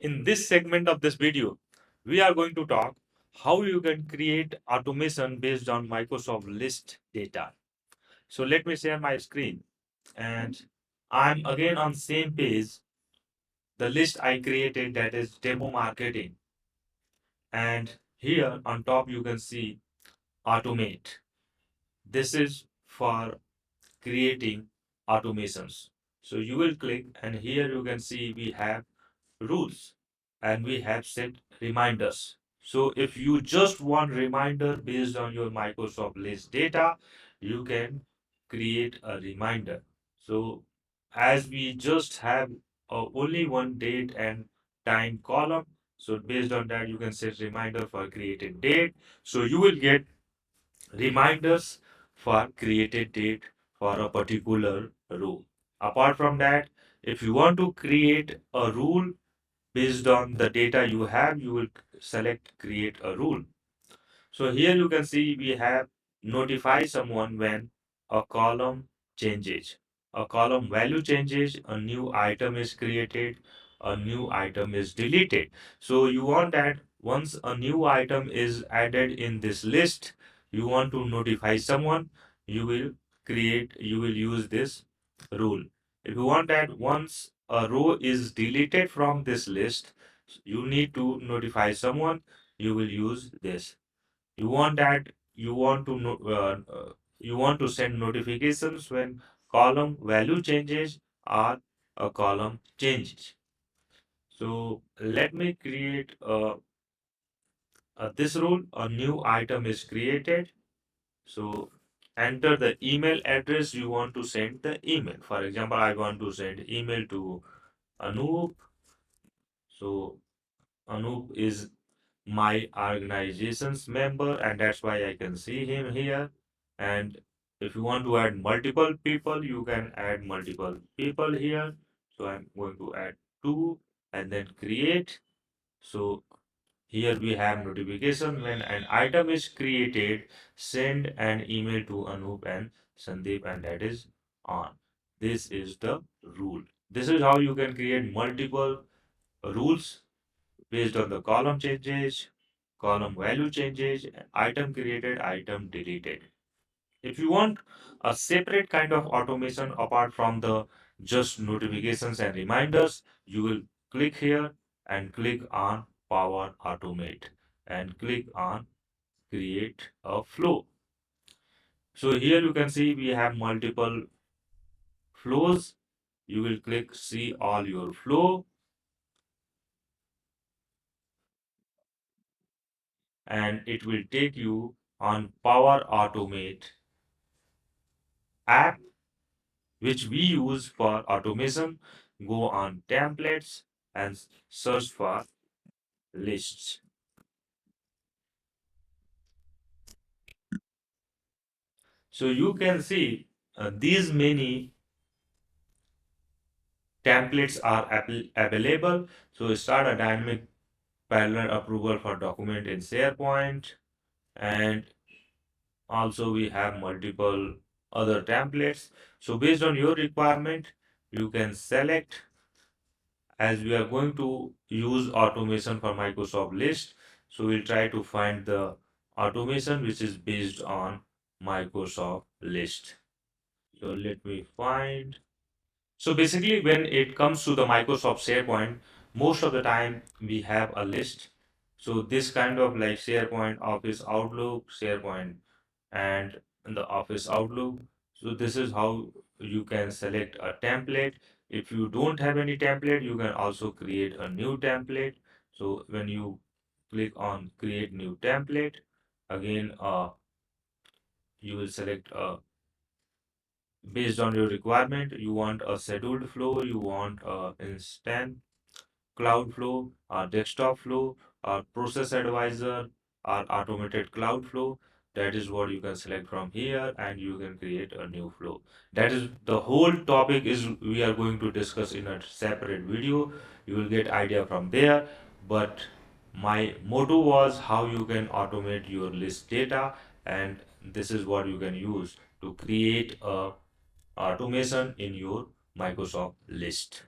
In this segment of this video, we are going to talk how you can create automation based on Microsoft list data. So let me share my screen and I'm again on same page, the list I created, that is demo marketing. And here on top you can see automate. This is for creating automations. So you will click and here you can see we have rules and we have set reminders. So if you just want reminder based on your Microsoft list data, you can create a reminder. So as we just have only one date and time column, so based on that you can set reminder for created date. So you will get reminders for created date for a particular row. Apart from that, if you want to create a rule based on the data you have, you will select create a rule. So here you can see we have notify someone when a column changes. A column value changes, a new item is created, a new item is deleted. So you want that once a new item is added in this list, you want to notify someone, you will use this rule. If you want that once a row is deleted from this list, you need to notify someone, you will use this. You want that you want to you want to send notifications when column value changes or a column changes. So let me create this rule. A new item is created. So enter the email address you want to send the email. For example, I want to send email to Anup. So Anup is my organization's member, and that's why I can see him here. And if you want to add multiple people, you can add multiple people here. So I'm going to add two and then create. So here we have notification when an item is created, send an email to Anup and Sandeep, and that is on. This is the rule. This is how you can create multiple rules based on the column changes, column value changes, item created, item deleted. If you want a separate kind of automation apart from the just notifications and reminders, you will click here and click on Power Automate and click on Create a Flow. So here you can see we have multiple flows. You will click See All Your Flow and it will take you on Power Automate app which we use for automation. Go on templates and search for lists. So you can see these many templates are available. So start a dynamic parallel approval for document in SharePoint, and also we have multiple other templates. So based on your requirement, you can select. As we are going to use automation for Microsoft List, so we'll try to find the automation which is based on Microsoft List. So let me find. So basically, when it comes to the Microsoft SharePoint, most of the time we have a list. So this kind of like SharePoint, Office Outlook, SharePoint, and the Office Outlook. So this is how you can select a template. If you don't have any template, you can also create a new template. So when you click on create new template, again, you will select based on your requirement. You want a scheduled flow, you want a instant cloud flow, or desktop flow, or process advisor, or automated cloud flow. That is what you can select from here, and you can create a new flow. That is the whole topic is we are going to discuss in a separate video. You will get idea from there. But my motto was how you can automate your list data, and this is what you can use to create a automation in your Microsoft list.